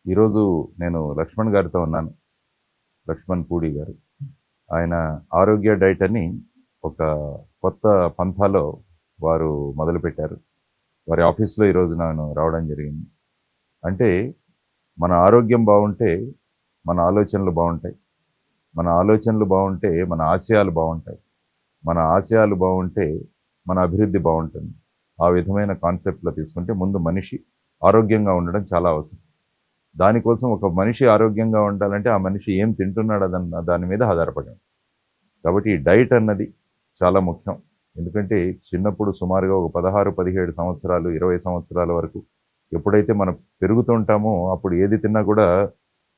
ఈరోజు నేను లక్ష్మణ్ గారితో ఉన్నాను. లక్ష్మణ్ పూడి గారు. ఆయన ఆరోగ్య డైట్ అని ఒక కొత్త పంథాలో వారు మొదలుపెట్టారు. వారి ఆఫీస్‌లో ఈరోజు నేను రావడం జరిగింది. అంటే మన ఆరోగ్యం బావుంటే మన ఆలోచనలు బావుంటాయి. మన ఆలోచనలు బావుంటే మన ఆశయాలు బావుంటాయి. మన ఆశయాలు బావుంటే మన అభివృద్ధి బావుంటుంది. ఆ విధమైన కాన్సెప్ట్‌లో తీసుకుంటే ముందు మనిషి ఆరోగ్యంగా ఉండడం చాలా అవసరం. దానికోసం ఒక మనిషి ఆరోగ్యంగా ఉండాలంటే ఆ మనిషి ఏం తింటున్నాడన్న దాని మీద ఆధారపడి ఉంటుంది. కాబట్టి ఈ డైట్ అన్నది చాలా ముఖ్యం. ఎందుకంటే చిన్నప్పుడు సుమారుగా ఒక 16, 17 సంవత్సరాలు, 20 సంవత్సరాల వరకు ఎప్పుడైతే మనం పెరుగుతుంటామో అప్పుడు ఏది తిన్నా కూడా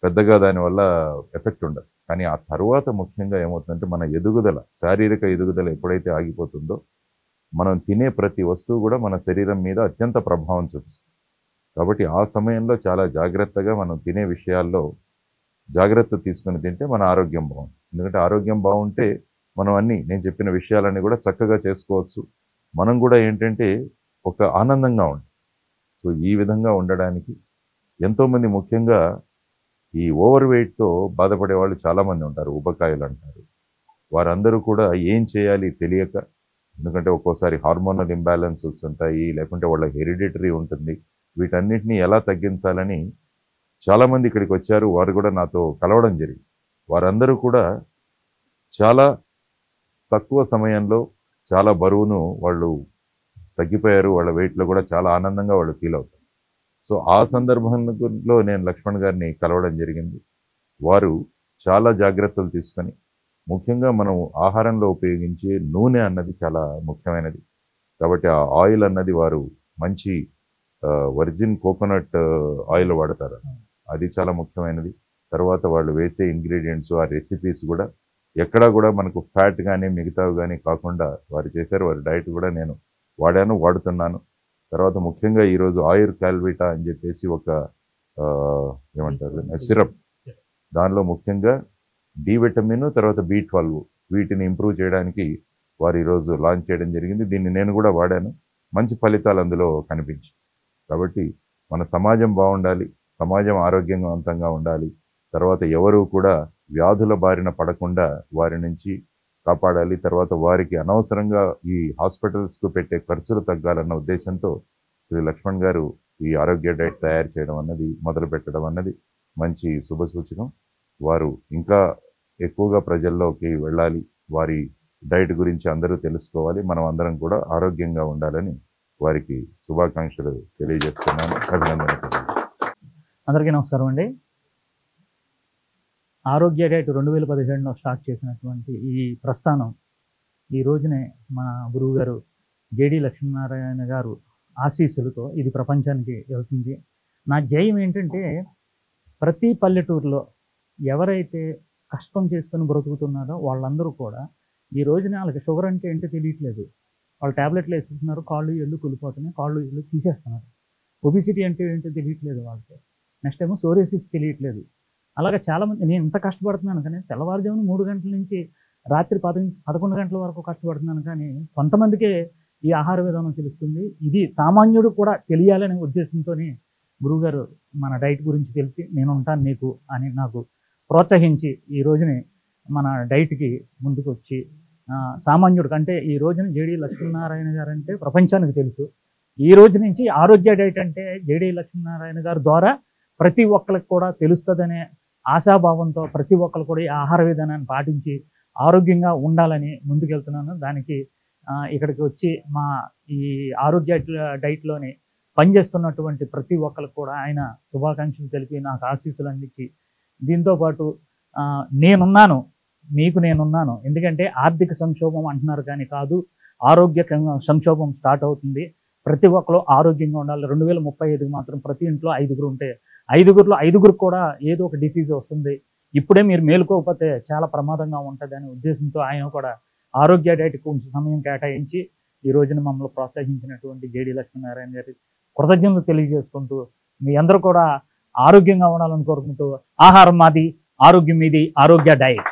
పెద్దగా దానివల్ల ఎఫెక్ట్ ఉండదు. కానీ ఆ తరువాత ముఖ్యంగా ఏమవుతుందంటే మన ఎదుగుదల, శారీరక ఎదుగుదల ఎప్పుడైతే ఆగిపోతుందో మనం తినే ప్రతి వస్తువు కూడా మన శరీరం మీద అత్యంత ప్రభావం చూపిస్తుంది. కాబట్టి ఆ సమయంలో చాలా జాగ్రత్తగా మనం తినే విషయాల్లో జాగ్రత్త తీసుకొని తింటే మన ఆరోగ్యం బాగుంటుంది. ఎందుకంటే ఆరోగ్యం బాగుంటే మనం నేను చెప్పిన విషయాలన్నీ కూడా చక్కగా చేసుకోవచ్చు. మనం కూడా ఏంటంటే ఒక ఆనందంగా ఉంటాం. సో ఈ విధంగా ఉండడానికి ఎంతోమంది ముఖ్యంగా ఈ ఓవర్ వెయిట్‌తో బాధపడే వాళ్ళు చాలామంది ఉంటారు. ఊబకాయాలు అంటారు. వారందరూ కూడా ఏం చేయాలి తెలియక, ఎందుకంటే ఒక్కోసారి హార్మోనల్ ఇంబాలెన్సెస్ ఉంటాయి. లేకుంటే వాళ్ళ హెరిడిటరీ ఉంటుంది. వీటన్నిటిని ఎలా తగ్గించాలని చాలామంది ఇక్కడికి వచ్చారు. వారు కూడా నాతో కలవడం జరిగింది. వారందరూ కూడా చాలా తక్కువ సమయంలో చాలా బరువును వాళ్ళు తగ్గిపోయారు. వాళ్ళ వెయిట్‌లో కూడా చాలా ఆనందంగా వాళ్ళు ఫీల్ అవుతారు. సో ఆ సందర్భంలో నేను లక్ష్మణ్ గారిని కలవడం జరిగింది. వారు చాలా జాగ్రత్తలు తీసుకొని, ముఖ్యంగా మనం ఆహారంలో ఉపయోగించే నూనె అన్నది చాలా ముఖ్యమైనది. కాబట్టి ఆ ఆయిల్ అన్నది వారు మంచి వర్జిన్ కోకోనట్ ఆయిల్ వాడతారు. అది చాలా ముఖ్యమైనది. తర్వాత వాళ్ళు వేసే ఇంగ్రీడియంట్స్, ఆ రెసిపీస్ కూడా ఎక్కడా కూడా మనకు ఫ్యాట్ కానీ మిగతావి కానీ కాకుండా వారు చేశారు. వారి డైట్ కూడా నేను వాడాను, వాడుతున్నాను. తర్వాత ముఖ్యంగా ఈరోజు ఆయుర్ క్యాల్విటా అని చెప్పేసి ఒక ఏమంటారు సిరప్, దానిలో ముఖ్యంగా డి విటమిన్ తర్వాత B12 వీటిని ఇంప్రూవ్ చేయడానికి వారు ఈరోజు లాంచ్ చేయడం జరిగింది. దీన్ని నేను కూడా వాడాను. మంచి ఫలితాలు అందులో కనిపించాయి. కాబట్టి మన సమాజం బాగుండాలి, సమాజం ఆరోగ్యవంతంగా ఉండాలి. తర్వాత ఎవరు కూడా వ్యాధుల బారిన పడకుండా వారి నుంచి కాపాడాలి. తర్వాత వారికి అనవసరంగా ఈ హాస్పిటల్స్‌కు పెట్టే ఖర్చులు తగ్గాలన్న ఉద్దేశంతో శ్రీ లక్ష్మణ్ గారు ఈ ఆరోగ్య డైట్ తయారు చేయడం అన్నది, మొదలుపెట్టడం అన్నది మంచి శుభసూచకం. వారు ఇంకా ఎక్కువగా ప్రజల్లోకి వెళ్ళాలి. వారి డైట్ గురించి అందరూ తెలుసుకోవాలి. మనం అందరం కూడా ఆరోగ్యంగా ఉండాలని వారికి శుభాకాంక్షలు తెలియజేస్తున్నాను. అభినందనలు తెలియజేస్తున్నాను. అందరికీ నమస్కారం అండి. ఆరోగ్య డైట్ 2017లో స్టార్ట్ చేసినటువంటి ఈ ప్రస్థానం ఈ రోజునే మన గురువు గారు జేడి లక్ష్మీనారాయణ గారు ఆశీస్సులతో ఇది ప్రపంచానికి వెళ్తుంది. నా ధ్యేయం ఏంటంటే ప్రతి పల్లెటూరులో ఎవరైతే కష్టం చేసుకొని బ్రతుకుతున్నారో వాళ్ళందరూ కూడా ఈ రోజున వాళ్ళకి షుగర్ అంటే ఏంటో తెలియట్లేదు. వాళ్ళు ట్యాబ్లెట్లు వేసుకుంటున్నారు, కాళ్ళు ఏళ్ళు కూలిపోతున్నాయి, కాళ్ళు ఏళ్ళు తీసేస్తున్నారు. ఒబిసిటీ అంటే ఏంటో తెలియట్లేదు వాళ్ళకి. నెక్స్ట్ ఏమో సోరియాసిస్ తెలియట్లేదు. అలాగే చాలామంది నేను ఇంత కష్టపడుతున్నాను కానీ తెల్లవారుజామున 3 గంటల నుంచి రాత్రి 11 గంటల వరకు కష్టపడుతున్నాను కానీ కొంతమందికే ఈ ఆహార విధానం తెలుస్తుంది. ఇది సామాన్యుడు కూడా తెలియాలనే ఉద్దేశంతోనే గురువుగారు మన డైట్ గురించి తెలిసి నేను ఉంటాను నీకు అని నాకు ప్రోత్సహించి ఈ రోజుని మన డైట్కి ముందుకు వచ్చి సామాన్యుడికి అంటే ఈ రోజున జేడి లక్ష్మీనారాయణ గారు అంటే ప్రపంచానికి తెలుసు. ఈ రోజు నుంచి ఆరోగ్య డైట్ అంటే జేడి లక్ష్మీనారాయణ గారి ద్వారా ప్రతి ఒక్కరికి కూడా తెలుస్తుందనే ఆశాభావంతో ప్రతి ఒక్కరు కూడా ఈ ఆహార విధానాన్ని పాటించి ఆరోగ్యంగా ఉండాలని ముందుకెళ్తున్నాను. దానికి ఇక్కడికి వచ్చి మా ఈ ఆరోగ్య డైట్లోని పనిచేస్తున్నటువంటి ప్రతి ఒక్కరికి కూడా ఆయన శుభాకాంక్షలు తెలిపి నాకు ఆశీస్సులు అందించి దీంతోపాటు నేనున్నాను, మీకు నేనున్నాను. ఎందుకంటే ఆర్థిక సంక్షోభం అంటున్నారు కానీ కాదు, ఆరోగ్య సంక్షోభం స్టార్ట్ అవుతుంది. ప్రతి ఒక్కరు ఆరోగ్యంగా ఉండాలి. 2035కి మాత్రం ప్రతి ఇంట్లో 5గురు ఉంటే 5గురికి కూడా ఏదో ఒక డిసీజ్ వస్తుంది. ఇప్పుడే మీరు మేలుకోకపోతే చాలా ప్రమాదంగా ఉంటుంది అనే ఉద్దేశంతో ఆయన కూడా ఆరోగ్య డైట్కి కొంచెం సమయం కేటాయించి ఈ రోజున మమ్మల్ని ప్రోత్సహించినటువంటి జేడి లక్ష్మీనారాయణ గారి కృతజ్ఞతలు తెలియజేసుకుంటూ మీ అందరూ కూడా ఆరోగ్యంగా ఉండాలని కోరుకుంటూ ఆహారం మాది, ఆరోగ్యం మీది, ఆరోగ్య డైట్.